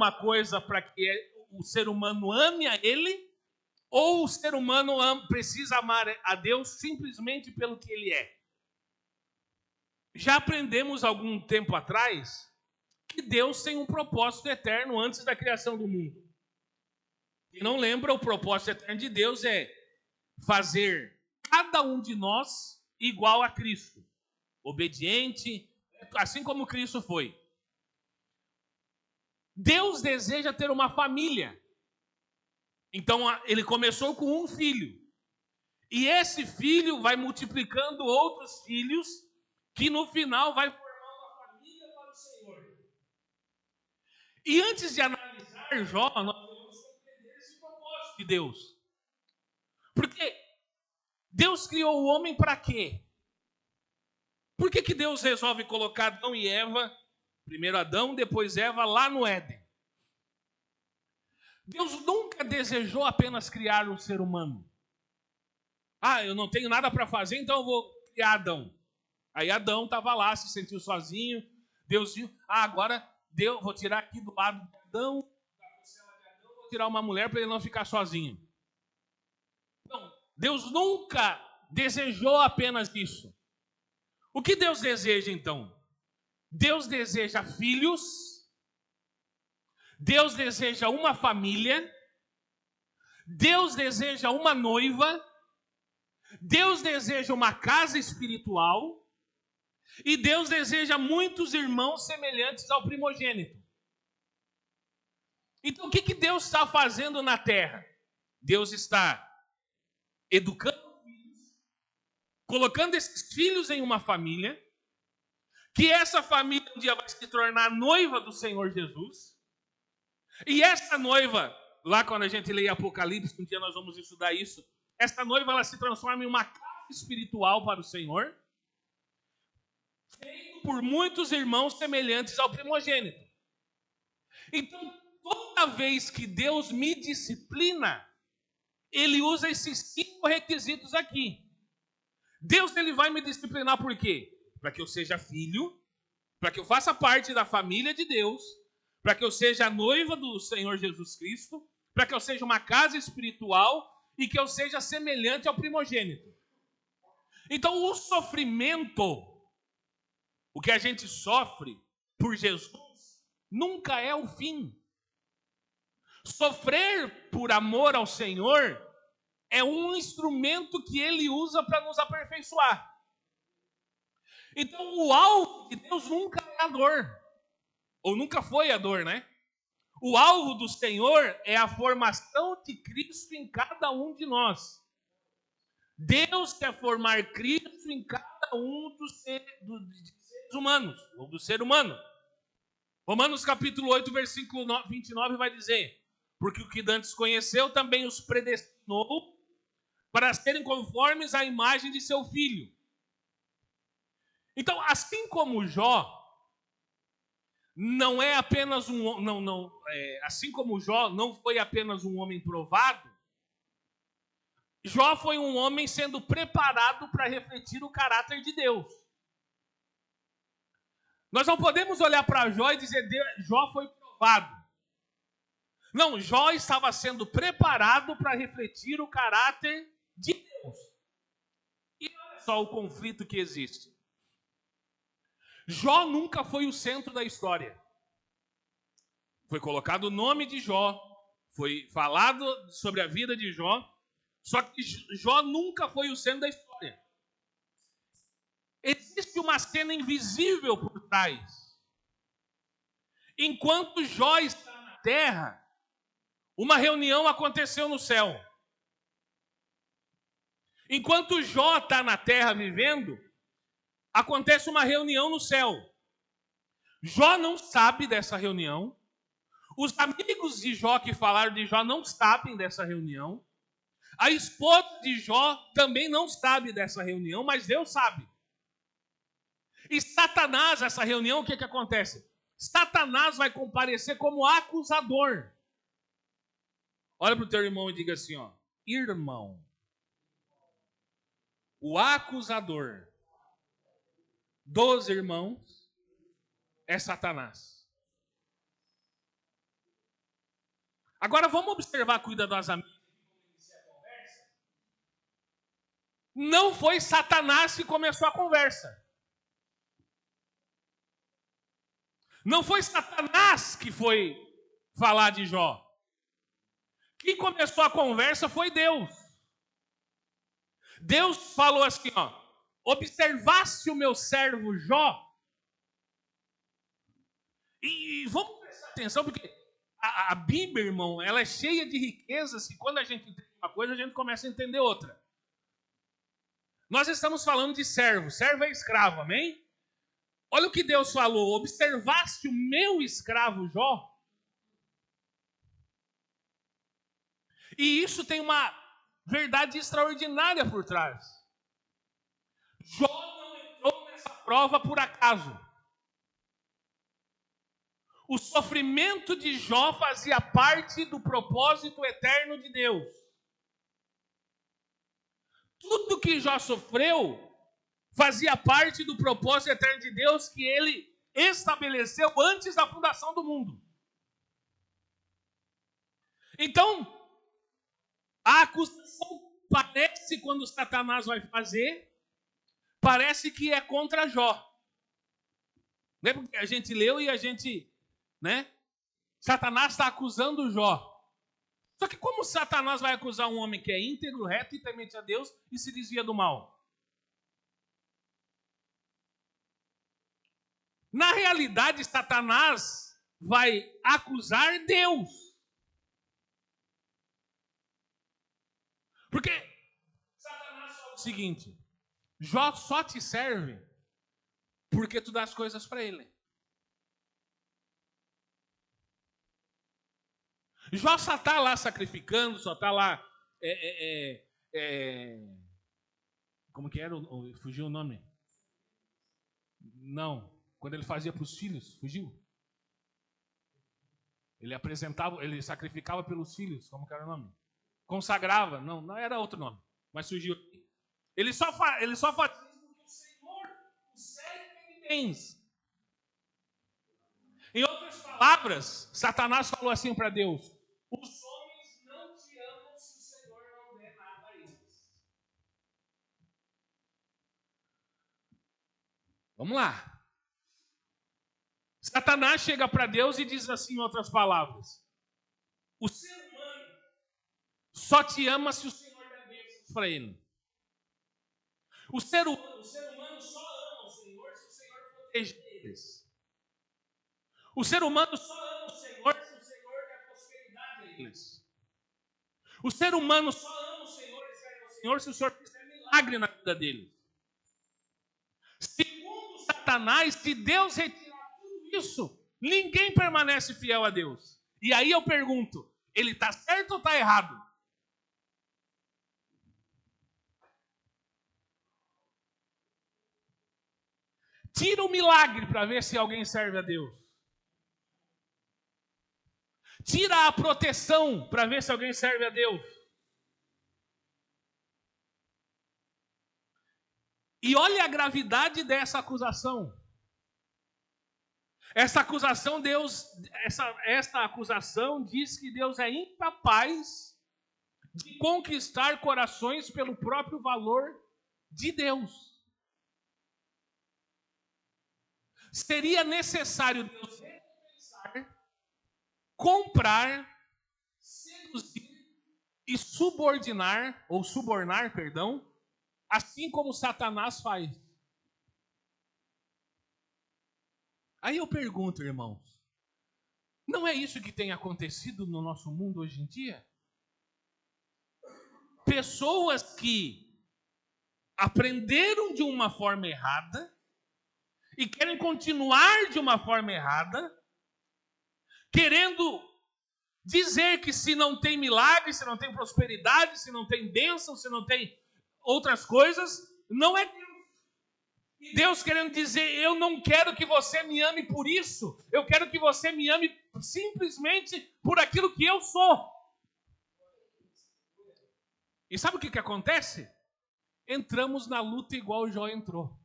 alguma coisa para que o ser humano ame a ele, ou o ser humano precisa amar a Deus simplesmente pelo que ele é? Já aprendemos algum tempo atrás que Deus tem um propósito eterno antes da criação do mundo. Quem não lembra, o propósito eterno de Deus é fazer cada um de nós igual a Cristo, obediente, assim como Cristo foi. Deus deseja ter uma família. Então, ele começou com um filho. E esse filho vai multiplicando outros filhos, que no final vai formar uma família para o Senhor. E antes de analisar Jó, nós vamos compreender esse propósito de Deus. Porque Deus criou o homem para quê? Por que Deus resolve colocar Adão e Eva, primeiro Adão, depois Eva, lá no Éden? Deus nunca desejou apenas criar um ser humano. Eu não tenho nada para fazer, então eu vou criar Adão. Aí Adão estava lá, se sentiu sozinho. Deus viu, agora vou tirar aqui do lado de Adão, da costela de Adão, vou tirar uma mulher para ele não ficar sozinho. Não, Deus nunca desejou apenas isso. O que Deus deseja, então? Deus deseja filhos, Deus deseja uma família, Deus deseja uma noiva, Deus deseja uma casa espiritual e Deus deseja muitos irmãos semelhantes ao primogênito. Então, o que Deus está fazendo na terra? Deus está educando filhos, colocando esses filhos em uma família, que essa família um dia vai se tornar noiva do Senhor Jesus. E essa noiva, lá quando a gente lê Apocalipse, um dia nós vamos estudar isso, essa noiva ela se transforma em uma casa espiritual para o Senhor, feito por muitos irmãos semelhantes ao primogênito. Então, toda vez que Deus me disciplina, ele usa esses 5 requisitos aqui. Deus ele vai me disciplinar por quê? Para que eu seja filho, para que eu faça parte da família de Deus, para que eu seja a noiva do Senhor Jesus Cristo, para que eu seja uma casa espiritual e que eu seja semelhante ao primogênito. Então, o sofrimento, o que a gente sofre por Jesus, nunca é o fim. Sofrer por amor ao Senhor é um instrumento que ele usa para nos aperfeiçoar. Então, o alvo de Deus nunca é a dor. Ou nunca foi a dor, né? O alvo do Senhor é a formação de Cristo em cada um de nós. Deus quer formar Cristo em cada um dos seres humanos, ou do ser humano. Romanos capítulo 8, versículo 29 vai dizer: porque o que dantes conheceu também os predestinou para serem conformes à imagem de seu filho. Então, assim como Jó não é apenas assim como Jó não foi apenas um homem provado, Jó foi um homem sendo preparado para refletir o caráter de Deus. Nós não podemos olhar para Jó e dizer Jó foi provado. Não, Jó estava sendo preparado para refletir o caráter de Deus. E olha só o conflito que existe. Jó nunca foi o centro da história. Foi colocado o nome de Jó, foi falado sobre a vida de Jó, só que Jó nunca foi o centro da história. Existe uma cena invisível por trás. Enquanto Jó está na terra, uma reunião aconteceu no céu. Enquanto Jó está na terra vivendo, acontece uma reunião no céu. Jó não sabe dessa reunião. Os amigos de Jó que falaram de Jó não sabem dessa reunião. A esposa de Jó também não sabe dessa reunião, mas Deus sabe. E Satanás, essa reunião, o que acontece? Satanás vai comparecer como acusador. Olha para o teu irmão e diga assim, irmão, o acusador dos irmãos é Satanás. Agora vamos observar cuidadosamente. Não foi Satanás que começou a conversa. Não foi Satanás que foi falar de Jó. Quem começou a conversa foi Deus. Deus falou assim, ó: observasse o meu servo Jó. E vamos prestar atenção, porque a Bíblia, irmão, ela é cheia de riquezas, e quando a gente entende uma coisa, a gente começa a entender outra. Nós estamos falando de servo. Servo é escravo, amém? Olha o que Deus falou: observaste o meu escravo Jó. E isso tem uma verdade extraordinária por trás. Jó não entrou nessa prova por acaso. O sofrimento de Jó fazia parte do propósito eterno de Deus. Tudo que Jó sofreu fazia parte do propósito eterno de Deus que ele estabeleceu antes da fundação do mundo. Então, a acusação parece, quando Satanás vai fazer, parece que é contra Jó. Lembra que a gente leu e a gente, né? Satanás está acusando Jó. Só que como Satanás vai acusar um homem que é íntegro, reto e temente a Deus e se desvia do mal? Na realidade, Satanás vai acusar Deus. Porque Satanás fala o seguinte: Jó só te serve porque tu dá as coisas para ele. Jó só está lá sacrificando, só está lá... como que era? Fugiu o nome? Não. Quando ele fazia para os filhos, fugiu? Ele apresentava, ele sacrificava pelos filhos, como que era o nome? Consagrava, não era outro nome, mas surgiu. Ele só faz isso porque o Senhor o serve em bens. Em outras palavras, Satanás falou assim para Deus: os homens não te amam se o Senhor não der nada a eles. Vamos lá. Satanás chega para Deus e diz assim, em outras palavras: o ser humano só te ama se o Senhor der bênçãos para ele. O ser humano só ama o Senhor se o Senhor proteger eles. O ser humano só ama o Senhor se o Senhor der prosperidade a eles. O ser humano só ama o Senhor e serve ao Senhor se o Senhor fizer milagre na vida deles. Segundo Satanás, se Deus retirar tudo isso, ninguém permanece fiel a Deus. E aí eu pergunto, ele está certo ou está errado? Tira o milagre para ver se alguém serve a Deus. Tira a proteção para ver se alguém serve a Deus. E olha a gravidade dessa acusação. Essa acusação, esta acusação diz que Deus é incapaz de conquistar corações pelo próprio valor de Deus. Seria necessário Deus recompensar, comprar, seduzir e subornar, assim como Satanás faz. Aí eu pergunto, irmãos, não é isso que tem acontecido no nosso mundo hoje em dia? Pessoas que aprenderam de uma forma errada e querem continuar de uma forma errada, querendo dizer que se não tem milagre, se não tem prosperidade, se não tem bênção, se não tem outras coisas, não é Deus. E Deus querendo dizer: eu não quero que você me ame por isso, eu quero que você me ame simplesmente por aquilo que eu sou. E sabe o que acontece? Entramos na luta igual Jó entrou.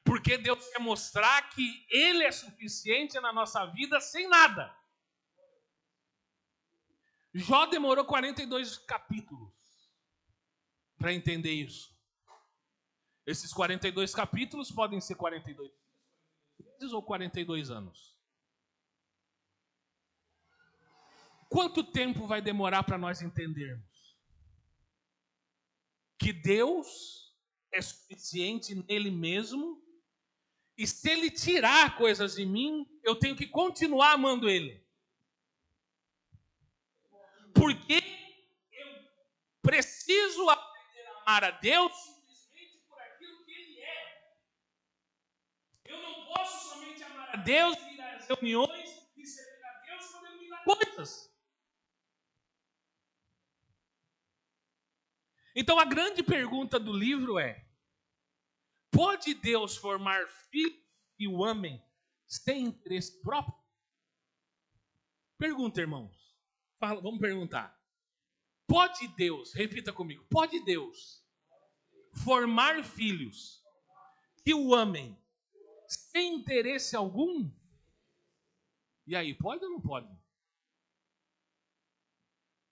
Porque Deus quer mostrar que Ele é suficiente na nossa vida sem nada. Jó demorou 42 capítulos para entender isso. Esses 42 capítulos podem ser 42 meses ou 42 anos. Quanto tempo vai demorar para nós entendermos que Deus é suficiente nele mesmo, e se ele tirar coisas de mim, eu tenho que continuar amando ele? Porque eu preciso aprender a amar a Deus simplesmente por aquilo que ele é. Eu não posso somente amar a Deus, ir às reuniões e servir a Deus quando ele me dá coisas. Então a grande pergunta do livro é: pode Deus formar filhos que o amem sem interesse próprio? Pergunta, irmãos. Vamos perguntar. Pode Deus, repita comigo, pode Deus formar filhos que o amem sem interesse algum? E aí, pode ou não pode?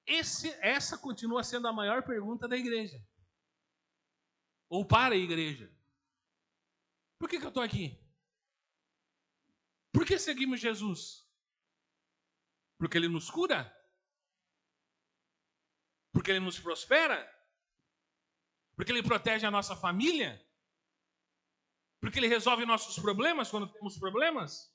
Essa continua sendo a maior pergunta da igreja. Ou para a igreja. Por que eu estou aqui? Por que seguimos Jesus? Porque ele nos cura? Porque ele nos prospera? Porque ele protege a nossa família? Porque ele resolve nossos problemas quando temos problemas?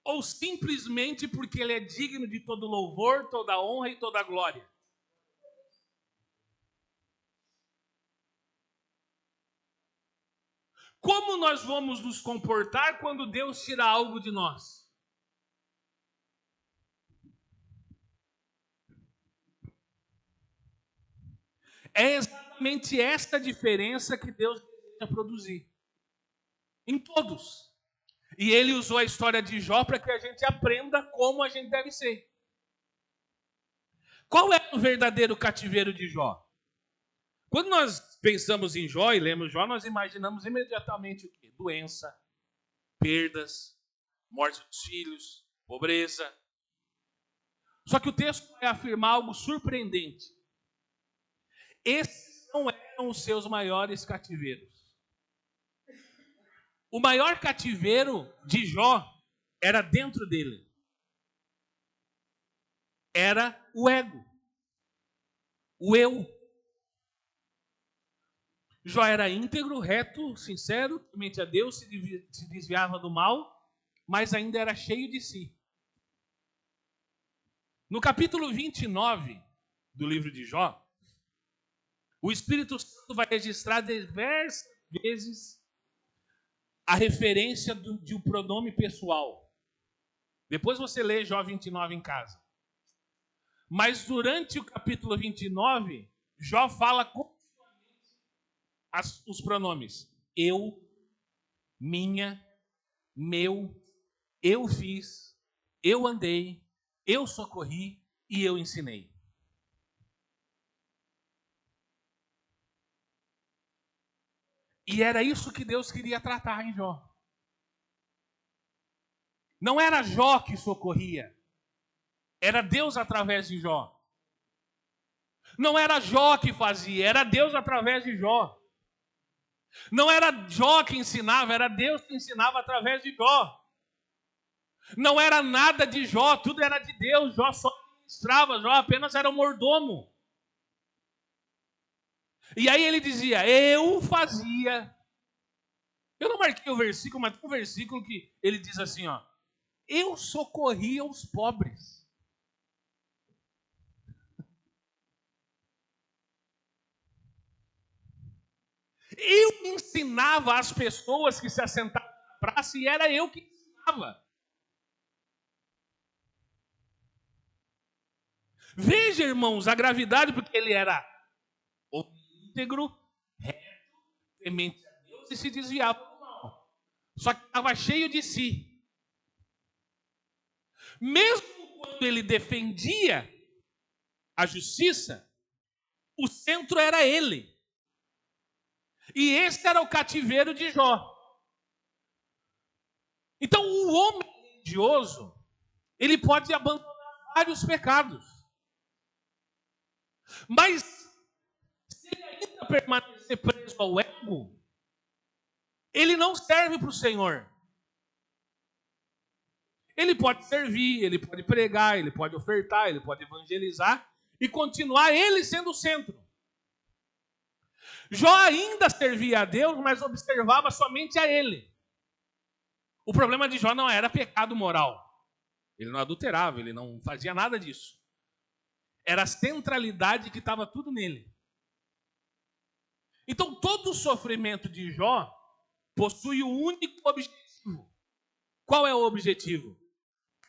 Ou simplesmente porque ele é digno de todo louvor, toda honra e toda glória? Como nós vamos nos comportar quando Deus tira algo de nós? É exatamente esta diferença que Deus deseja produzir. Em todos. E ele usou a história de Jó para que a gente aprenda como a gente deve ser. Qual é o verdadeiro cativeiro de Jó? Quando nós pensamos em Jó e lemos Jó, nós imaginamos imediatamente o quê? Doença, perdas, morte dos filhos, pobreza. Só que o texto vai afirmar algo surpreendente. Esses não eram os seus maiores cativeiros. O maior cativeiro de Jó era dentro dele. Era o ego. O eu. Jó era íntegro, reto, sincero, temente a Deus, se desviava do mal, mas ainda era cheio de si. No capítulo 29 do livro de Jó, o Espírito Santo vai registrar diversas vezes a referência de um pronome pessoal. Depois você lê Jó 29 em casa. Mas durante o capítulo 29, Jó fala continuamente os pronomes eu, minha, meu, eu fiz, eu andei, eu socorri e eu ensinei. E era isso que Deus queria tratar em Jó. Não era Jó que socorria. Era Deus através de Jó. Não era Jó que fazia, era Deus através de Jó. Não era Jó que ensinava, era Deus que ensinava através de Jó. Não era nada de Jó, tudo era de Deus. Jó só ministrava, Jó apenas era um mordomo. E aí ele dizia, eu fazia. Eu não marquei o versículo, mas tem um versículo que ele diz assim, ó. Eu socorria os pobres. Eu ensinava as pessoas que se assentavam na praça e era eu que ensinava. Veja, irmãos, a gravidade, porque ele era íntegro, reto, temente a Deus e se desviava do mal. Só que estava cheio de si. Mesmo quando ele defendia a justiça, o centro era ele. E esse era o cativeiro de Jó. Então, o homem religioso, ele pode abandonar vários pecados. Mas se ele ainda permanecer preso ao ego, ele não serve para o Senhor. Ele pode servir, ele pode pregar, ele pode ofertar, ele pode evangelizar e continuar ele sendo o centro. Jó ainda servia a Deus, mas observava somente a ele. O problema de Jó não era pecado moral. Ele não adulterava, ele não fazia nada disso. Era a centralidade que estava tudo nele. Então, todo o sofrimento de Jó possui um único objetivo. Qual é o objetivo?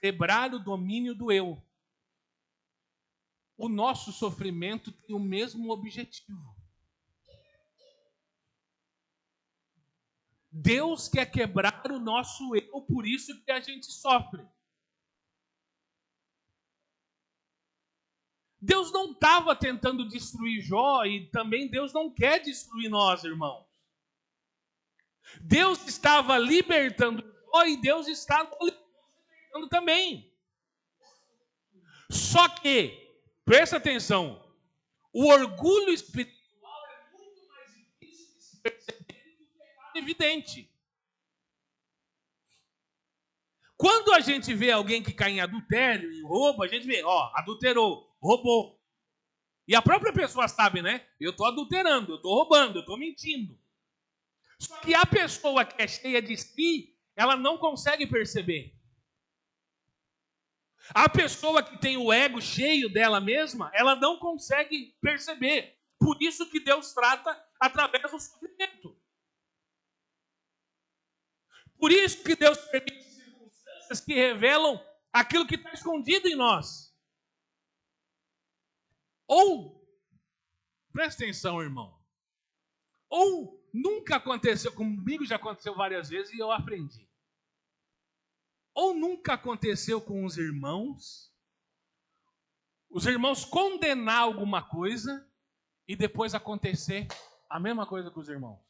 Quebrar o domínio do eu. O nosso sofrimento tem o mesmo objetivo. Deus quer quebrar o nosso eu, por isso que a gente sofre. Deus não estava tentando destruir Jó e também Deus não quer destruir nós, irmãos. Deus estava libertando Jó e Deus está nos libertando também. Só que, presta atenção, o orgulho espiritual é muito mais difícil de se perceber do que o pecado evidente. Quando a gente vê alguém que cai em adultério, em roubo, a gente vê, adulterou, roubou. E a própria pessoa sabe, né? Eu estou adulterando, eu estou roubando, eu estou mentindo. Só que a pessoa que é cheia de si, ela não consegue perceber. A pessoa que tem o ego cheio dela mesma, ela não consegue perceber. Por isso que Deus trata através do sofrimento. Por isso que Deus permite circunstâncias que revelam aquilo que está escondido em nós. Ou, presta atenção, irmão, ou nunca aconteceu, comigo já aconteceu várias vezes e eu aprendi. Ou nunca aconteceu com os irmãos condenar alguma coisa e depois acontecer a mesma coisa com os irmãos.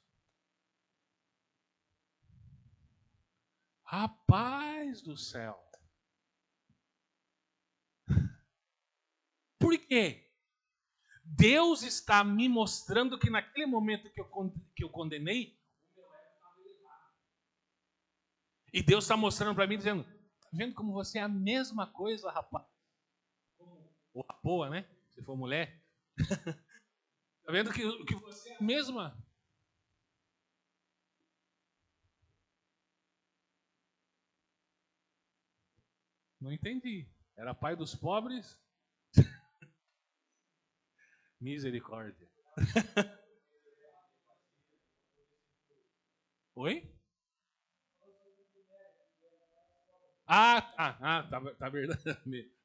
Rapaz do céu. Por quê? Deus está me mostrando que naquele momento que eu condenei, o meu ego estava elevado. E Deus está mostrando para mim, dizendo, tá vendo como você é a mesma coisa, rapaz? Ou a boa, né? Se for mulher. Tá vendo que você é a mesma? Não entendi. Era pai dos pobres? Misericórdia. Oi? Tá verdade.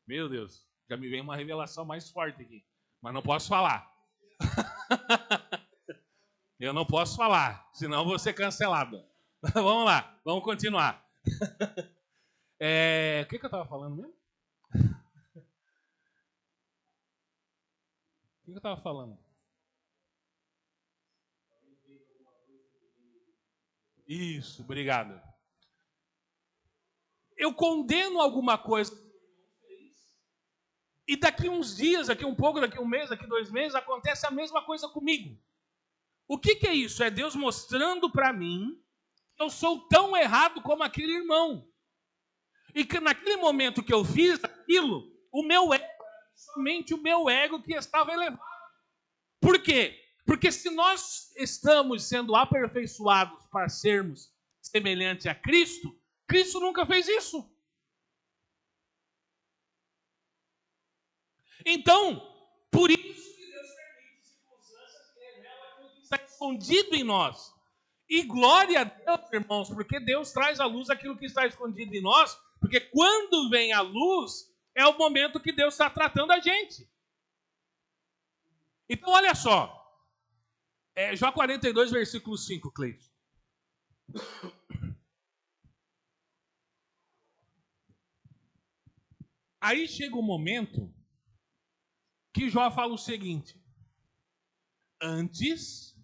Meu Deus, já me veio uma revelação mais forte aqui. Mas não posso falar. Eu não posso falar, senão eu vou ser cancelado. Vamos lá, vamos continuar. O que eu estava falando mesmo? O que eu estava falando? Isso, obrigado. Eu condeno alguma coisa e daqui uns dias, daqui um pouco, daqui um mês, daqui 2 meses, acontece a mesma coisa comigo. O que é isso? É Deus mostrando para mim que eu sou tão errado como aquele irmão. E que naquele momento que eu fiz aquilo, o meu ego, somente o meu ego que estava elevado. Por quê? Porque se nós estamos sendo aperfeiçoados para sermos semelhantes a Cristo, Cristo nunca fez isso. Então, por isso que Deus permite circunstâncias que revelam aquilo que está escondido em nós. E glória a Deus, irmãos, porque Deus traz à luz aquilo que está escondido em nós, porque quando vem a luz, é o momento que Deus está tratando a gente. Então, olha só. Jó 42, versículo 5, Cleiton. Aí chega o momento que Jó fala o seguinte: antes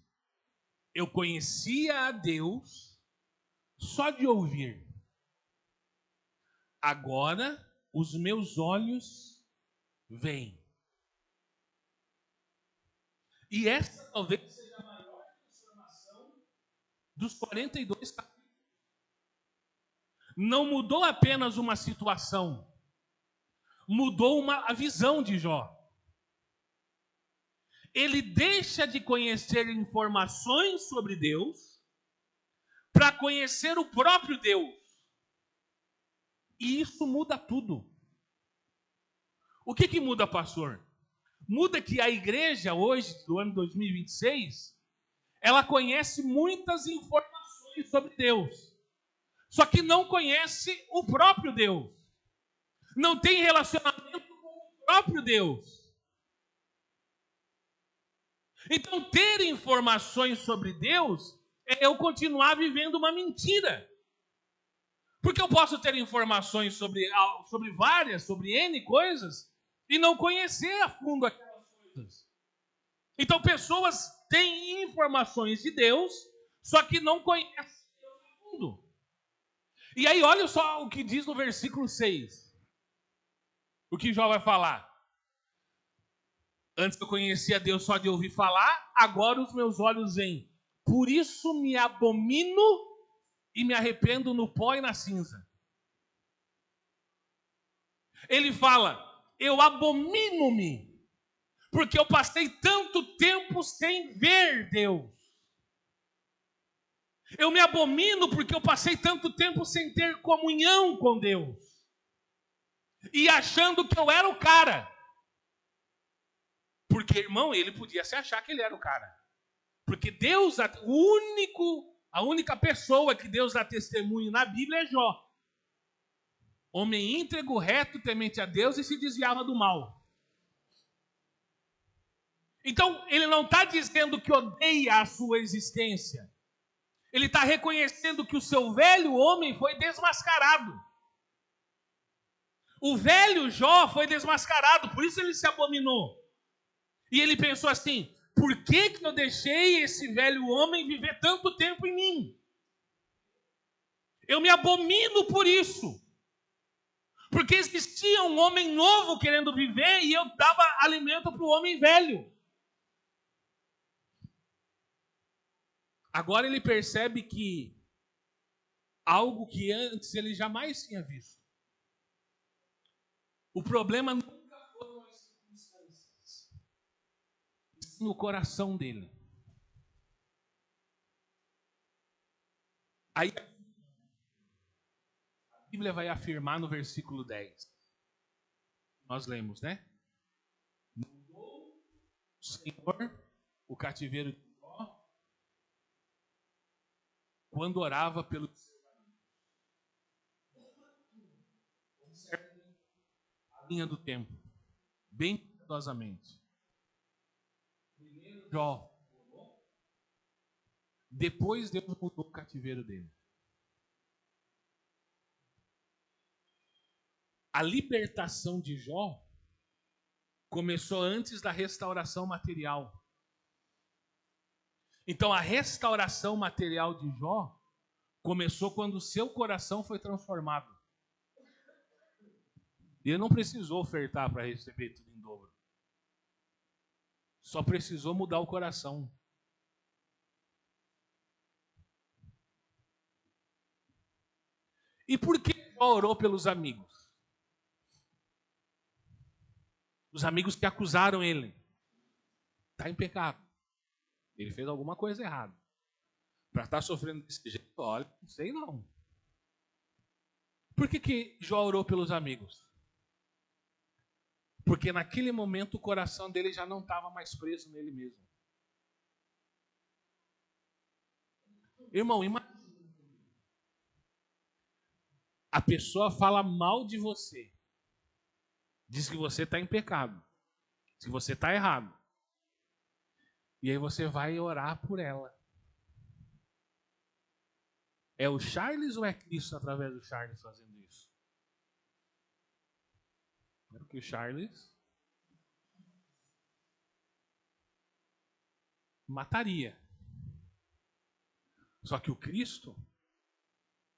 eu conhecia a Deus só de ouvir. Agora os meus olhos vem. E essa talvez seja a maior transformação dos 42 capítulos. Não mudou apenas uma situação, mudou a visão de Jó. Ele deixa de conhecer informações sobre Deus para conhecer o próprio Deus. E isso muda tudo. O que muda, pastor? Muda que a igreja hoje, do ano 2026, ela conhece muitas informações sobre Deus. Só que não conhece o próprio Deus. Não tem relacionamento com o próprio Deus. Então, ter informações sobre Deus é eu continuar vivendo uma mentira. Porque eu posso ter informações sobre várias, sobre N coisas, e não conhecer a fundo aquelas coisas. Então, pessoas têm informações de Deus, só que não conhecem Deus a fundo. E aí, olha só o que diz no versículo 6. O que Jó vai falar. Antes eu conhecia Deus só de ouvir falar, agora os meus olhos veem. Por isso me abomino e me arrependo no pó e na cinza. Ele fala, eu abomino-me, porque eu passei tanto tempo sem ver Deus. Eu me abomino porque eu passei tanto tempo sem ter comunhão com Deus. E achando que eu era o cara. Porque, irmão, ele podia se achar que ele era o cara. Porque Deus, a única pessoa que Deus dá testemunho na Bíblia é Jó. Homem íntegro, reto, temente a Deus e se desviava do mal. Então, ele não está dizendo que odeia a sua existência. Ele está reconhecendo que o seu velho homem foi desmascarado. O velho Jó foi desmascarado, por isso ele se abominou. E ele pensou assim, por que eu deixei esse velho homem viver tanto tempo em mim? Eu me abomino por isso. Porque existia um homem novo querendo viver e eu dava alimento para o homem velho. Agora ele percebe que algo que antes ele jamais tinha visto. O problema nunca foram as circunstâncias, no coração dele. Aí a Bíblia vai afirmar no versículo 10. Nós lemos, né? Mudou o Senhor o cativeiro de Jó quando orava pelo a linha do tempo, bem cuidadosamente. Primeiro Jó, depois Deus mudou o cativeiro dele. A libertação de Jó começou antes da restauração material. Então a restauração material de Jó começou quando o seu coração foi transformado. E ele não precisou ofertar para receber tudo em dobro. Só precisou mudar o coração. E por que Jó orou pelos amigos? Os amigos que acusaram ele. Está em pecado. Ele fez alguma coisa errada. Para estar sofrendo desse jeito, olha, não sei não. Por que Jó orou pelos amigos? Porque naquele momento o coração dele já não estava mais preso nele mesmo. Irmão, imagina. A pessoa fala mal de você. Diz que você está em pecado. Que você está errado. E aí você vai orar por ela. É o Charles ou é Cristo através do Charles fazendo isso? É porque o Charles mataria. Só que o Cristo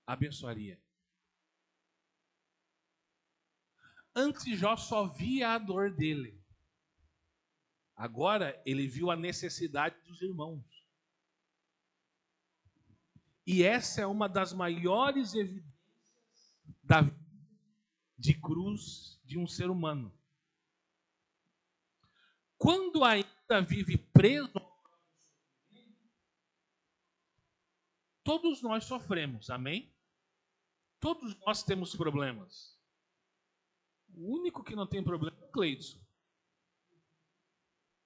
abençoaria. Antes Jó só via a dor dele. Agora ele viu a necessidade dos irmãos. E essa é uma das maiores evidências de cruz de um ser humano. Quando ainda vive preso, todos nós sofremos, amém? Todos nós temos problemas. O único que não tem problema é o Cleidson.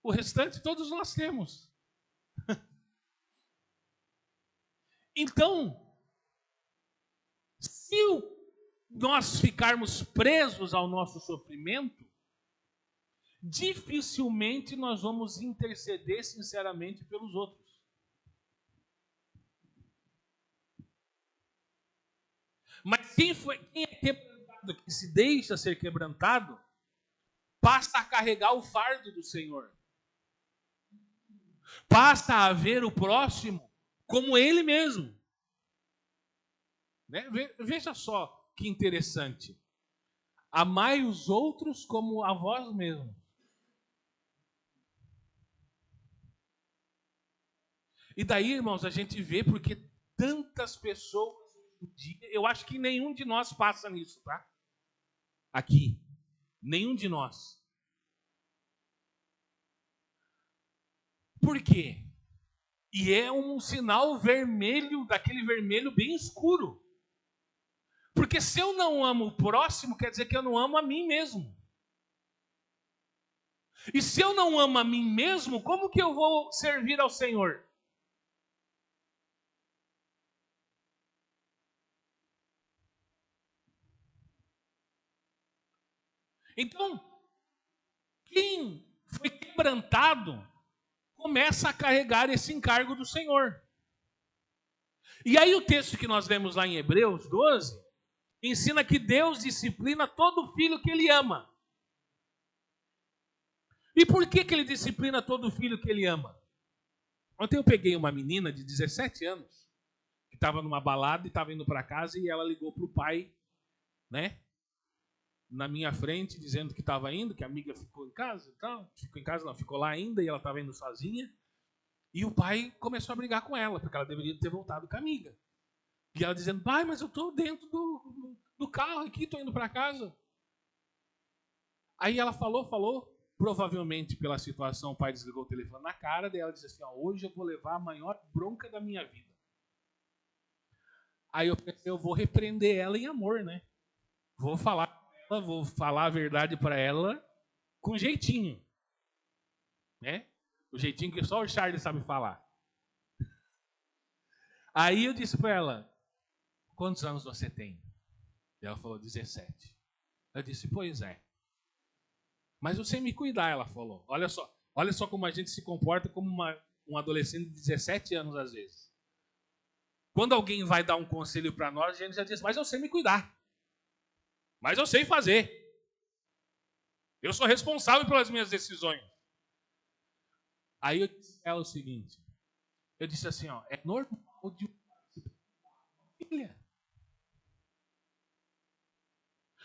O restante todos nós temos. Então, se nós ficarmos presos ao nosso sofrimento, dificilmente nós vamos interceder sinceramente pelos outros. Mas quem é quebrantado, que se deixa ser quebrantado, passa a carregar o fardo do Senhor. Passa a ver o próximo como ele mesmo. Né? Veja só que interessante. Amai os outros como a vós mesmos. E daí, irmãos, a gente vê porque tantas pessoas hoje em dia, eu acho que nenhum de nós passa nisso, tá? Aqui. Nenhum de nós. Por quê? E é um sinal vermelho, daquele vermelho bem escuro. Porque se eu não amo o próximo, quer dizer que eu não amo a mim mesmo. E se eu não amo a mim mesmo, como que eu vou servir ao Senhor? Então, quem foi quebrantado começa a carregar esse encargo do Senhor. E aí o texto que nós lemos lá em Hebreus 12 ensina que Deus disciplina todo filho que ele ama. E por que ele disciplina todo filho que ele ama? Ontem eu peguei uma menina de 17 anos que estava numa balada e estava indo para casa e ela ligou para o pai, né? Na minha frente, dizendo que estava indo, que a amiga ficou em casa e tal. Ficou em casa, não, ficou lá ainda e ela estava indo sozinha. E o pai começou a brigar com ela, porque ela deveria ter voltado com a amiga. E ela dizendo, pai, mas eu estou dentro do carro aqui, estou indo para casa. Aí ela falou, provavelmente pela situação o pai desligou o telefone na cara, daí ela disse assim, hoje eu vou levar a maior bronca da minha vida. Aí eu pensei, eu vou repreender ela em amor, né? Vou falar a verdade para ela com jeitinho. Né? O jeitinho que só o Charles sabe falar. Aí eu disse para ela, quantos anos você tem? E ela falou, 17. Eu disse, pois é. Mas você me cuidar, ela falou. Olha só como a gente se comporta como um adolescente de 17 anos às vezes. Quando alguém vai dar um conselho para nós, a gente já diz, mas eu sei me cuidar. Mas eu sei fazer. Eu sou responsável pelas minhas decisões. Aí eu disse a ela o seguinte. Eu disse assim, é normal de filha.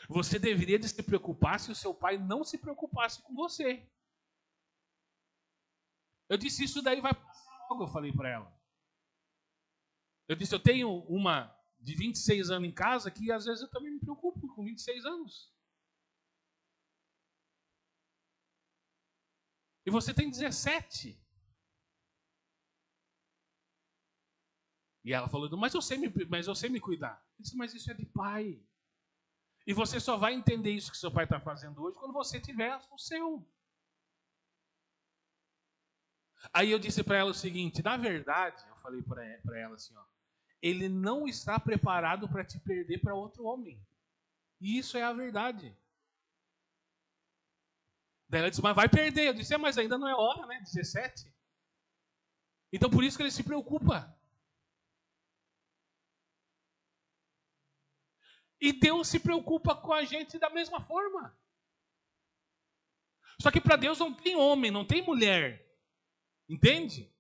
Você deveria de se preocupar se o seu pai não se preocupasse com você. Eu disse, isso daí vai passar logo, eu falei para ela. Eu disse, eu tenho uma de 26 anos em casa que às vezes eu também me preocupo com 26 anos. E você tem 17. E ela falou, mas eu sei me cuidar. Eu disse, mas isso é de pai. E você só vai entender isso que seu pai está fazendo hoje quando você tiver o seu. Aí eu disse para ela o seguinte, na verdade, eu falei para ela assim, ele não está preparado para te perder para outro homem. E isso é a verdade. Daí ela disse, mas vai perder. Eu disse, mas ainda não é hora, né? 17. Então por isso que ele se preocupa. E Deus se preocupa com a gente da mesma forma. Só que para Deus não tem homem, não tem mulher. Entende?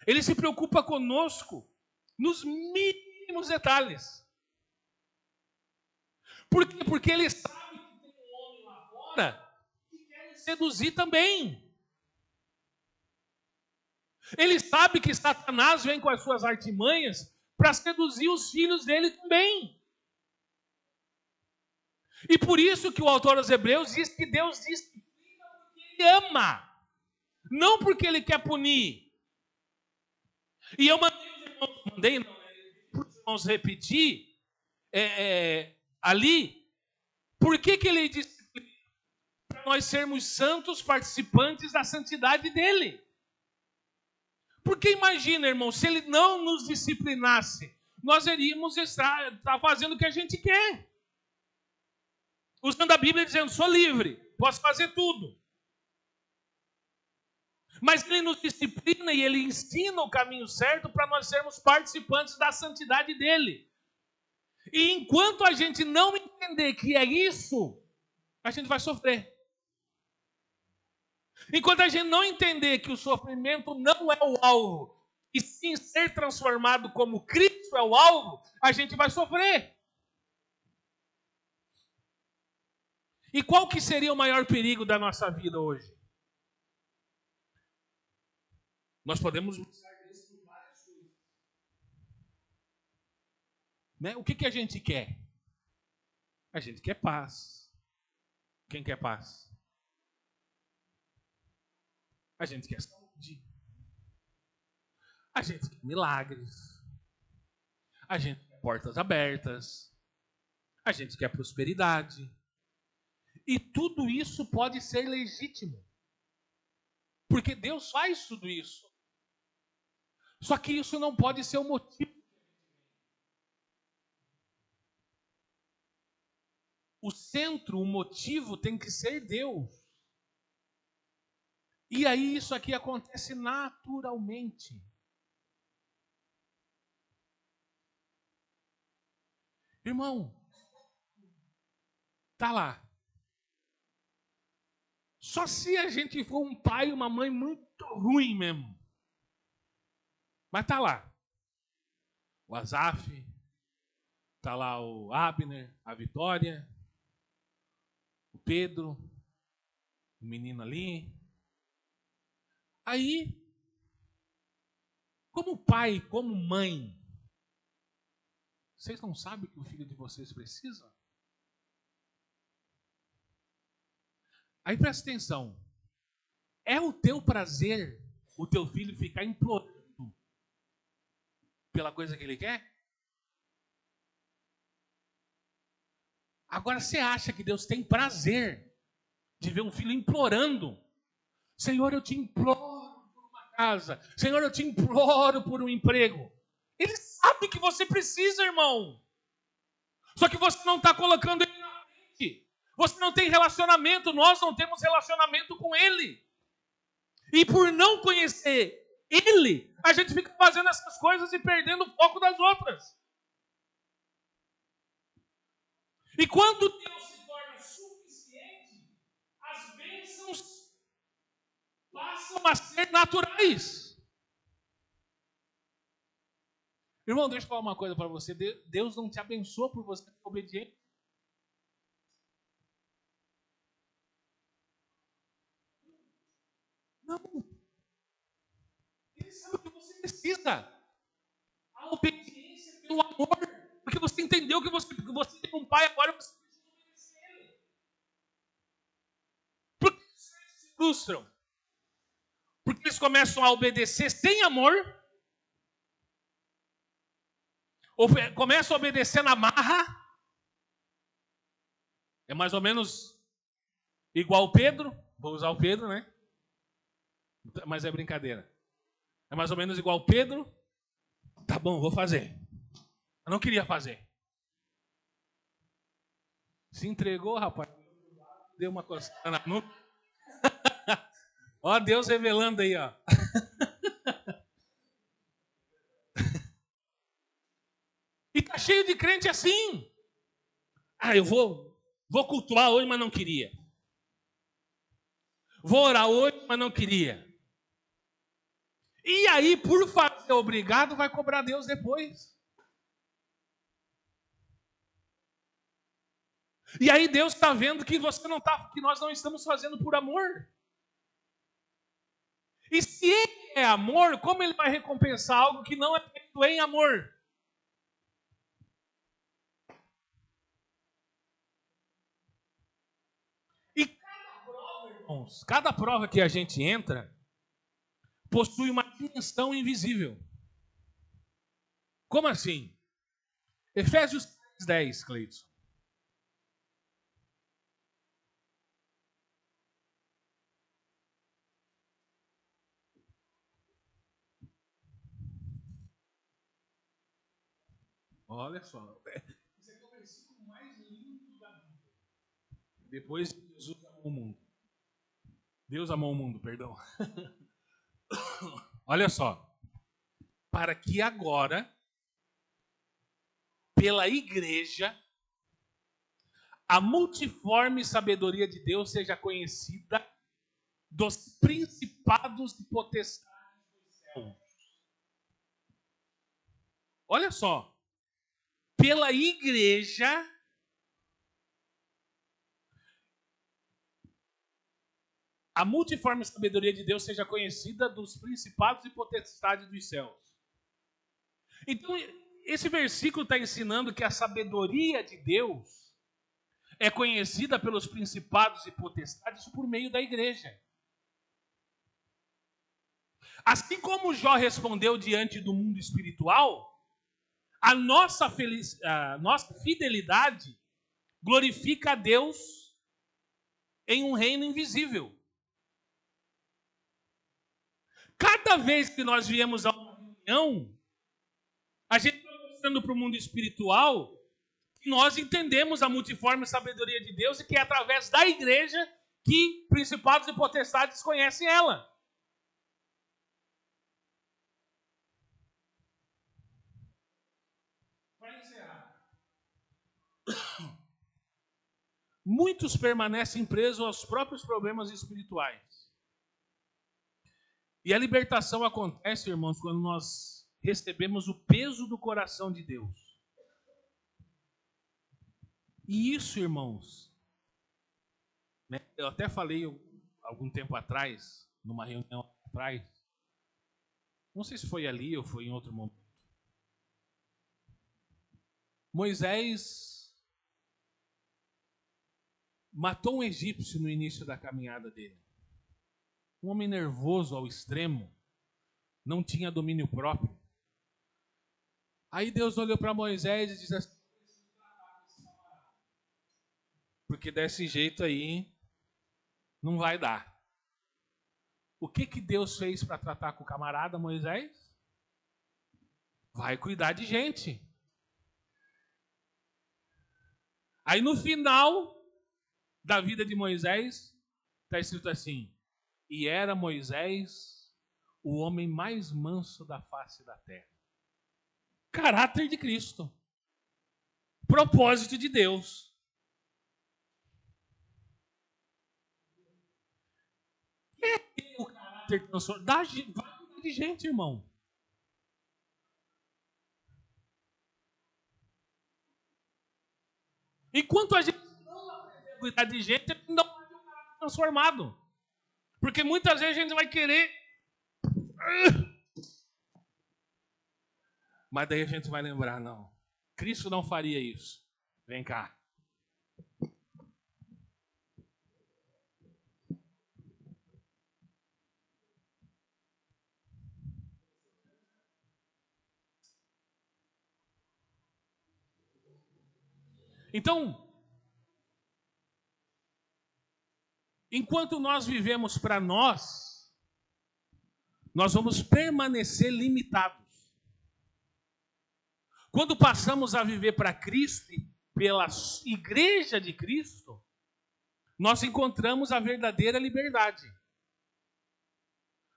Ele se preocupa conosco nos mínimos detalhes. Por quê? Porque ele sabe que tem um fora que querem seduzir também. Ele sabe que Satanás vem com as suas artimanhas para seduzir os filhos dele também. E por isso que o autor aos Hebreus diz que Deus disciplina porque Ele ama, não porque Ele quer punir. E eu mandei para os irmãos repetir ali, por que Ele disciplina? Para nós sermos santos participantes da santidade dEle. Porque imagina, irmão, se Ele não nos disciplinasse, nós iríamos estar fazendo o que a gente quer. Usando a Bíblia dizendo, sou livre, posso fazer tudo. Mas Ele nos disciplina e Ele ensina o caminho certo para nós sermos participantes da santidade dEle. E enquanto a gente não entender que é isso, a gente vai sofrer. Enquanto a gente não entender que o sofrimento não é o alvo, e sim ser transformado como Cristo é o alvo, a gente vai sofrer. E qual que seria o maior perigo da nossa vida hoje? Nós podemos buscar Deus por várias coisas. Né? O que a gente quer? A gente quer paz. Quem quer paz? A gente quer saúde. A gente quer milagres. A gente quer portas abertas. A gente quer prosperidade. E tudo isso pode ser legítimo. Porque Deus faz tudo isso. Só que isso não pode ser o motivo. O centro, o motivo tem que ser Deus. E aí isso aqui acontece naturalmente. Irmão, tá lá. Só se a gente for um pai e uma mãe muito ruim mesmo. Mas tá lá. O Azaf, tá lá o Abner, a Vitória, o Pedro, o menino ali. Aí, como pai, como mãe, vocês não sabem o que o filho de vocês precisa? Aí presta atenção. É o teu prazer o teu filho ficar implorando pela coisa que ele quer? Agora você acha que Deus tem prazer de ver um filho implorando? Senhor, eu te imploro por uma casa. Senhor, eu te imploro por um emprego. Ele sabe que você precisa, irmão. Só que você não está colocando ele na frente. Você não tem relacionamento. Nós não temos relacionamento com ele. E por não conhecer ele, a gente fica fazendo essas coisas e perdendo o foco das outras. E quando Deus se torna suficiente, as bênçãos passam a ser naturais. Irmão, deixa eu falar uma coisa para você. Deus não te abençoa por você ser obediente. Não. Ele sabe o que você precisa. A obediência pelo amor. Porque você entendeu que você tem um pai agora, você precisa obedecer ele. Por que os crentes se frustram? Porque eles começam a obedecer sem amor. Ou começam a obedecer na marra. É mais ou menos igual o Pedro. Vou usar o Pedro, né? Mas é brincadeira. É mais ou menos igual o Pedro. Tá bom, vou fazer. Eu não queria fazer. Se entregou, rapaz. Deu uma coçada na nuca. Ó, Deus revelando aí, ó. E tá cheio de crente assim. Ah, eu vou cultuar hoje, mas não queria. Vou orar hoje, mas não queria. E aí, por fazer obrigado, vai cobrar Deus depois. E aí Deus está vendo que que nós não estamos fazendo por amor. E se Ele é amor, como Ele vai recompensar algo que não é feito em amor? E cada prova que a gente entra possui uma dimensão invisível. Como assim? Efésios 10, Cleiton. Olha só. Esse aqui é o versículo mais lindo da Bíblia. Depois Jesus amou o mundo. Deus amou o mundo, perdão. Olha só. Para que agora, pela igreja, a multiforme sabedoria de Deus seja conhecida dos principados e potestades dos céus. Olha só. Pela igreja, a multiforme sabedoria de Deus seja conhecida dos principados e potestades dos céus. Então, esse versículo está ensinando que a sabedoria de Deus é conhecida pelos principados e potestades por meio da igreja. Assim como Jó respondeu diante do mundo espiritual, a nossa fidelidade glorifica a Deus em um reino invisível. Cada vez que nós viemos a uma reunião, a gente está mostrando para o mundo espiritual que nós entendemos a multiforme sabedoria de Deus e que é através da igreja que principados e potestades conhecem ela. Para encerrar, muitos permanecem presos aos próprios problemas espirituais. E a libertação acontece, irmãos, quando nós recebemos o peso do coração de Deus. E isso, irmãos, né, eu até falei algum tempo atrás, numa reunião atrás, não sei se foi ali ou foi em outro momento. Moisés matou um egípcio no início da caminhada dele. Um homem nervoso ao extremo, não tinha domínio próprio. Aí Deus olhou para Moisés e disse assim: porque desse jeito aí não vai dar. O que Deus fez para tratar com o camarada Moisés? Vai cuidar de gente. Aí no final da vida de Moisés, está escrito assim: e era Moisés o homem mais manso da face da terra. Caráter de Cristo. Propósito de Deus. É o caráter transformado. Vai cuidar de gente, irmão. Enquanto a gente não aprender a cuidar de gente, a gente não vai ter um caráter transformado. Porque muitas vezes a gente vai querer. Mas daí a gente vai lembrar, não. Cristo não faria isso. Vem cá. Então, enquanto nós vivemos para nós vamos permanecer limitados. Quando passamos a viver para Cristo e pela igreja de Cristo, nós encontramos a verdadeira liberdade.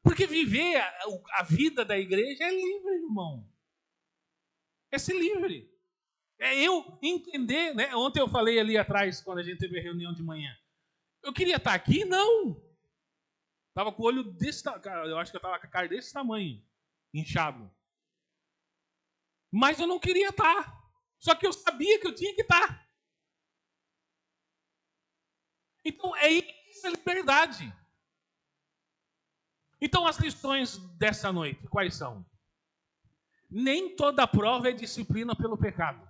Porque viver a vida da igreja é livre, irmão. É ser livre. É eu entender, né? Ontem eu falei ali atrás, quando a gente teve a reunião de manhã. Eu queria estar aqui? Não. Estava com o olho desse tamanho. Eu acho que eu estava com a cara desse tamanho, inchado. Mas eu não queria estar. Só que eu sabia que eu tinha que estar. Então, é isso a liberdade. Então, as lições dessa noite, quais são? Nem toda prova é disciplina pelo pecado.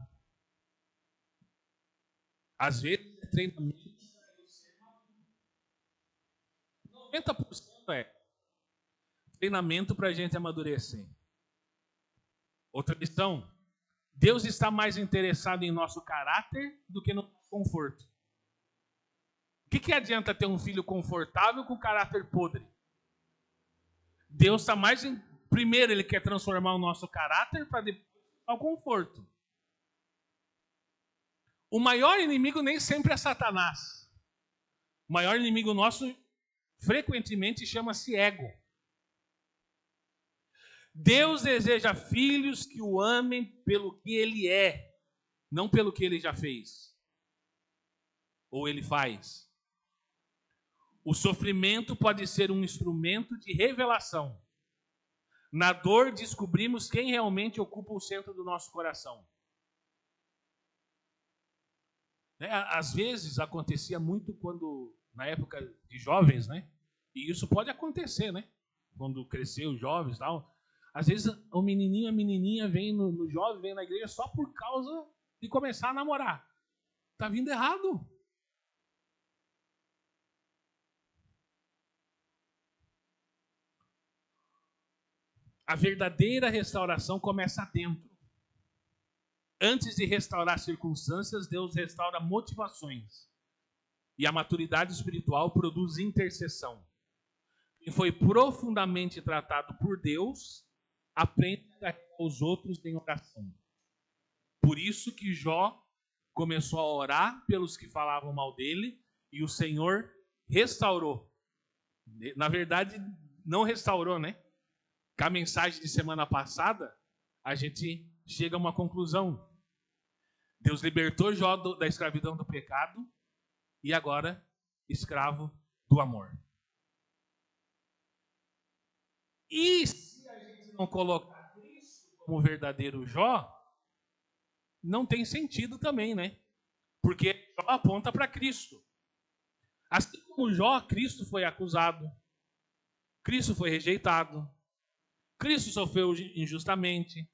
Às vezes, é treinamento. 90% é treinamento para a gente amadurecer. Outra lição: Deus está mais interessado em nosso caráter do que no nosso conforto. O que adianta ter um filho confortável com caráter podre? Deus está mais em... Primeiro, Ele quer transformar o nosso caráter para depois o conforto. O maior inimigo nem sempre é Satanás. O maior inimigo nosso, frequentemente, chama-se ego. Deus deseja filhos que o amem pelo que Ele é, não pelo que Ele já fez ou Ele faz. O sofrimento pode ser um instrumento de revelação. Na dor, descobrimos quem realmente ocupa o centro do nosso coração. Às vezes, acontecia muito quando, na época de jovens, né? E isso pode acontecer, né? Quando cresceu os jovens e tal. Às vezes, o menininho, a menininha vem no jovem, vem na igreja só por causa de começar a namorar. Tá vindo errado. A verdadeira restauração começa dentro. Antes de restaurar circunstâncias, Deus restaura motivações. E a maturidade espiritual produz intercessão. Quem foi profundamente tratado por Deus, aprende a carregar os outros em oração. Por isso que Jó começou a orar pelos que falavam mal dele, e o Senhor restaurou. Na verdade, não restaurou, né? Com a mensagem de semana passada, a gente chega a uma conclusão. Deus libertou Jó da escravidão do pecado e agora escravo do amor. E se a gente não colocar Cristo como verdadeiro Jó, não tem sentido também, né? Porque Jó aponta para Cristo. Assim como Jó, Cristo foi acusado, Cristo foi rejeitado, Cristo sofreu injustamente,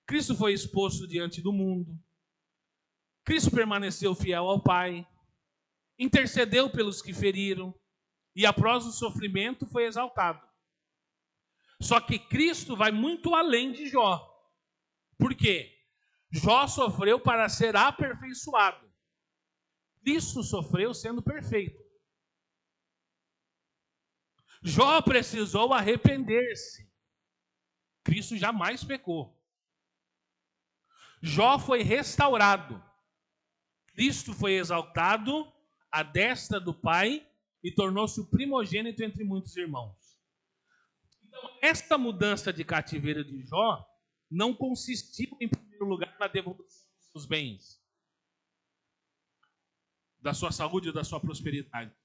Cristo foi exposto diante do mundo, Cristo permaneceu fiel ao Pai, intercedeu pelos que feriram e após o sofrimento foi exaltado. Só que Cristo vai muito além de Jó. Por quê? Jó sofreu para ser aperfeiçoado. Cristo sofreu sendo perfeito. Jó precisou arrepender-se. Cristo jamais pecou. Jó foi restaurado. Cristo foi exaltado à destra do Pai e tornou-se o primogênito entre muitos irmãos. Então, esta mudança de cativeiro de Jó não consistiu, em primeiro lugar, na devolução dos seus bens, da sua saúde ou da sua prosperidade.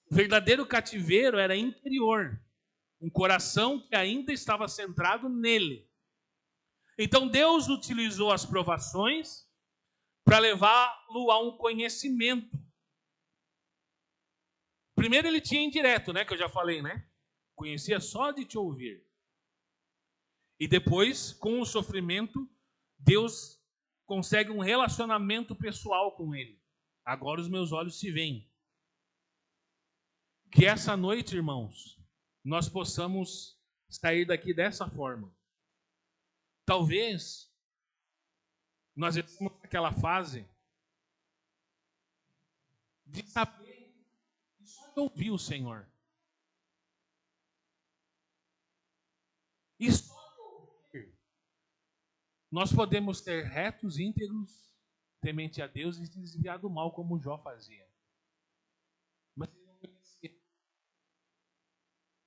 O verdadeiro cativeiro era interior, um coração que ainda estava centrado nele. Então Deus utilizou as provações para levá-lo a um conhecimento. Primeiro ele tinha indireto, né, que eu já falei, né? Conhecia só de te ouvir. E depois, com o sofrimento, Deus consegue um relacionamento pessoal com ele. Agora os meus olhos se veem. Que essa noite, irmãos, nós possamos sair daqui dessa forma. Talvez nós estamos naquela fase de saber e só de ouvir o Senhor. E só de ouvir, nós podemos ser retos, íntegros, temente a Deus e desviar do mal como Jó fazia. Mas ele não conhecia.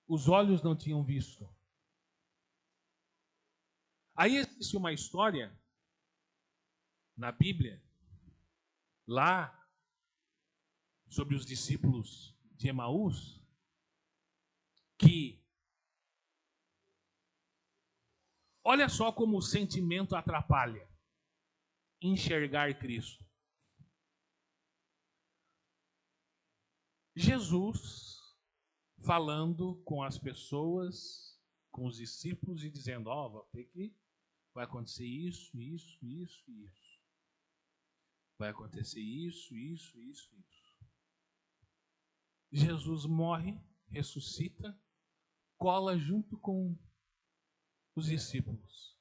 Os olhos não tinham visto. Aí existe uma história na Bíblia, lá, sobre os discípulos de Emaús, que olha só como o sentimento atrapalha enxergar Cristo. Jesus falando com as pessoas, com os discípulos e dizendo, vai acontecer isso, isso, isso e isso. Vai acontecer isso, isso, isso, isso. Jesus morre, ressuscita, cola junto com os discípulos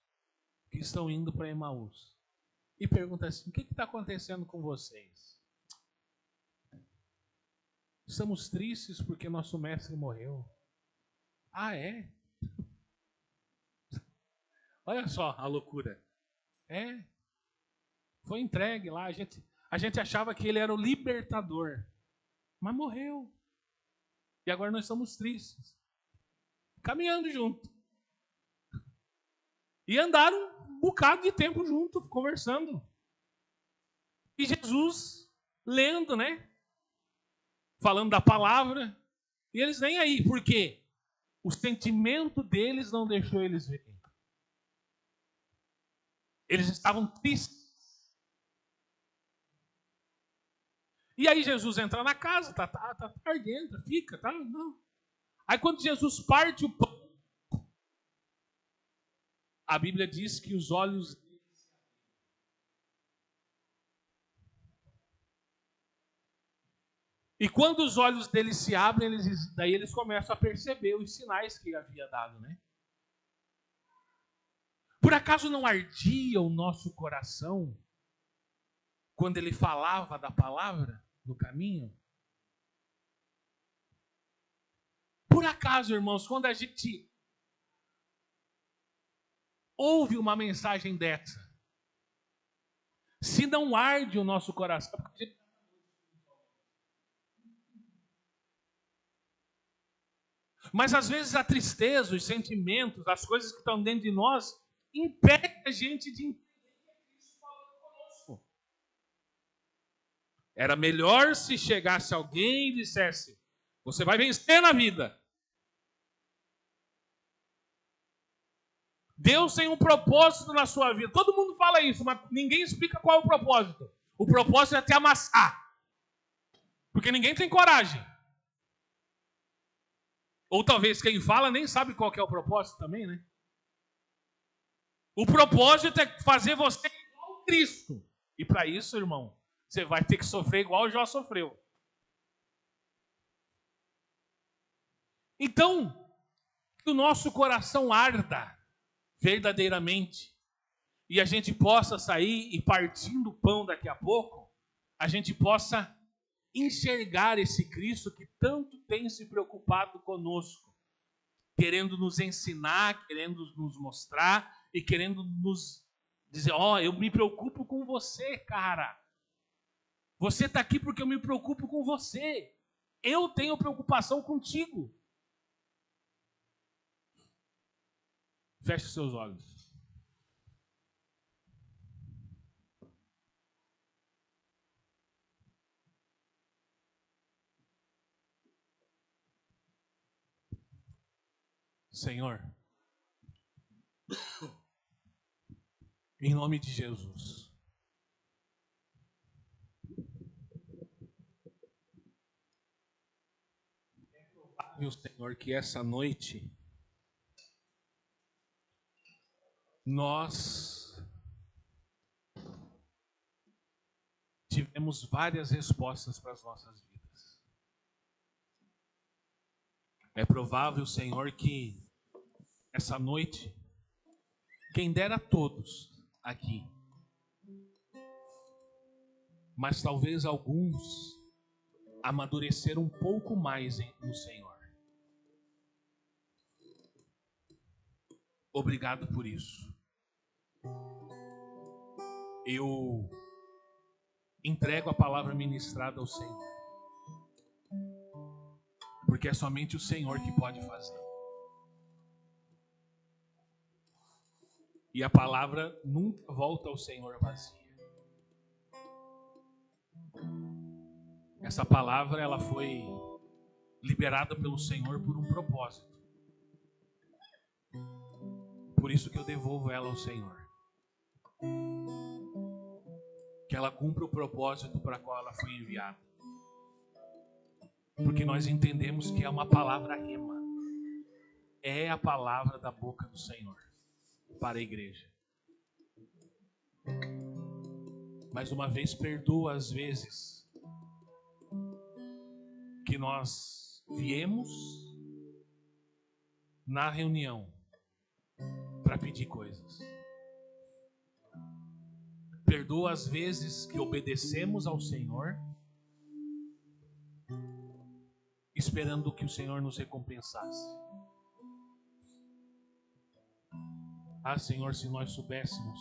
que estão indo para Emaús e pergunta assim, o que está acontecendo com vocês? Estamos tristes porque nosso mestre morreu. Ah, é? Olha só a loucura. É. Foi entregue lá. A gente achava que ele era o libertador. Mas morreu. E agora nós estamos tristes. Caminhando junto. E andaram um bocado de tempo junto, conversando. E Jesus lendo, né? Falando da palavra. E eles nem aí. Por quê? O sentimento deles não deixou eles verem. Eles estavam tristes. E aí Jesus entra na casa, tá tarde, entra, fica, tá? Não. Aí quando Jesus parte o pão, a Bíblia diz que os olhos e quando os olhos deles se abrem, daí eles começam a perceber os sinais que ele havia dado, né? Por acaso não ardia o nosso coração quando ele falava da palavra no caminho? Por acaso, irmãos, quando a gente ouve uma mensagem dessa, se não arde o nosso coração, mas às vezes a tristeza, os sentimentos, as coisas que estão dentro de nós, impedem a gente de entender que Cristo falando conosco. Era melhor se chegasse alguém e dissesse, você vai vencer na vida. Deus tem um propósito na sua vida. Todo mundo fala isso, mas ninguém explica qual é o propósito. O propósito é te amassar. Porque ninguém tem coragem. Ou talvez quem fala nem sabe qual que é o propósito também, né? O propósito é fazer você igual a Cristo. E para isso, irmão, você vai ter que sofrer igual o Jó sofreu. Então, que o nosso coração arda verdadeiramente e a gente possa sair e partindo o pão daqui a pouco, a gente possa enxergar esse Cristo que tanto tem se preocupado conosco, querendo nos ensinar, querendo nos mostrar e querendo nos dizer, eu me preocupo com você, cara. Você está aqui porque eu me preocupo com você. Eu tenho preocupação contigo. Feche seus olhos. Senhor, em nome de Jesus, meu Senhor, que essa noite nós tivemos várias respostas para as nossas vidas. É provável, Senhor, que essa noite, quem dera a todos aqui, mas talvez alguns amadureceram um pouco mais no Senhor. Obrigado por isso. Eu entrego a palavra ministrada ao Senhor, porque é somente o Senhor que pode fazer. E a palavra nunca volta ao Senhor vazia. Essa palavra, ela foi liberada pelo Senhor por um propósito. Por isso que eu devolvo ela ao Senhor. Que ela cumpra o propósito para o qual ela foi enviada. Porque nós entendemos que é uma palavra rema. É a palavra da boca do Senhor para a igreja. Mais uma vez, perdoa as vezes que nós viemos na reunião para pedir coisas. Perdoa as vezes que obedecemos ao Senhor, esperando que o Senhor nos recompensasse. Ah, Senhor, se nós soubéssemos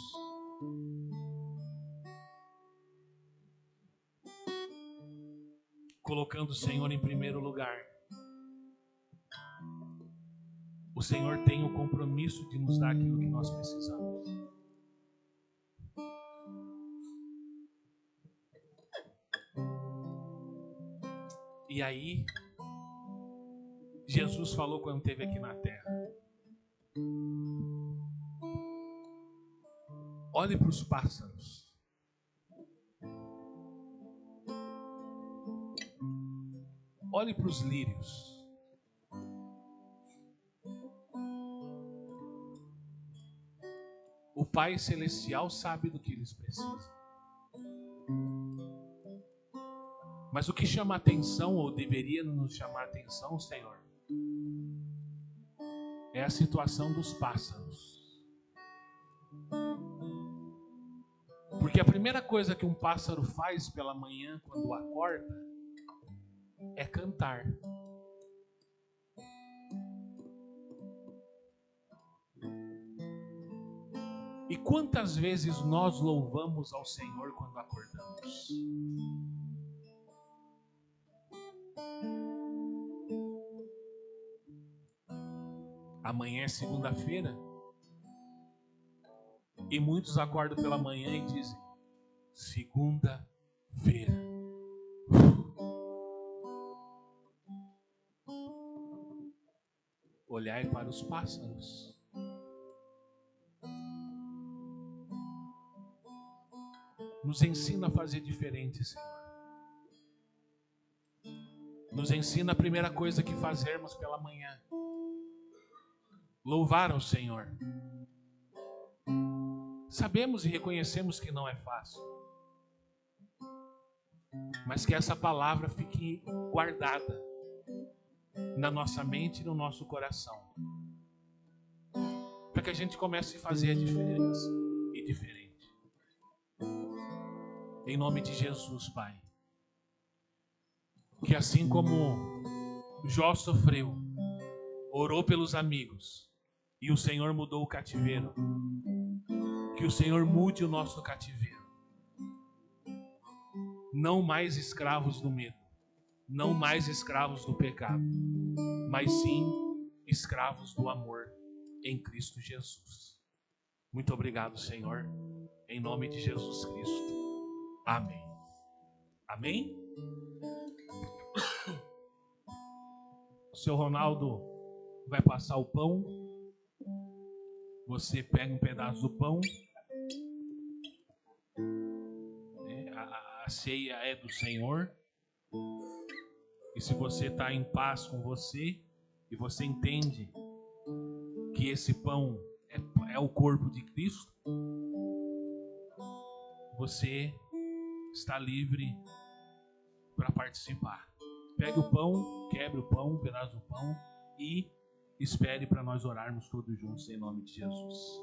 colocando o Senhor em primeiro lugar. O Senhor tem o compromisso de nos dar aquilo que nós precisamos. E aí, Jesus falou quando esteve aqui na terra: olhe para os pássaros. Olhe para os lírios. O Pai Celestial sabe do que eles precisam. Mas o que chama atenção, ou deveria nos chamar atenção, Senhor, é a situação dos pássaros. Porque a primeira coisa que um pássaro faz pela manhã, quando acorda, é cantar. E quantas vezes nós louvamos ao Senhor quando acordamos? Amanhã é segunda-feira e muitos acordam pela manhã e dizem: segunda-feira. Olhai para os pássaros. Nos ensina a fazer diferente, Senhor. Nos ensina a primeira coisa que fazermos pela manhã: louvar ao Senhor. Sabemos e reconhecemos que não é fácil, mas que essa palavra fique guardada na nossa mente e no nosso coração, para que a gente comece a fazer a diferença e diferente. Em nome de Jesus, Pai, que assim como Jó sofreu, orou pelos amigos e o Senhor mudou o cativeiro, que o Senhor mude o nosso cativeiro. Não mais escravos do medo, não mais escravos do pecado, mas sim escravos do amor em Cristo Jesus. Muito obrigado, Senhor, em nome de Jesus Cristo. Amém. Amém? O seu Ronaldo vai passar o pão. Você pega um pedaço do pão. A ceia é do Senhor. E se você está em paz com você e você entende que esse pão é o corpo de Cristo, você está livre para participar. Pegue o pão, quebre o pão, um pedaço do pão e espere para nós orarmos todos juntos em nome de Jesus.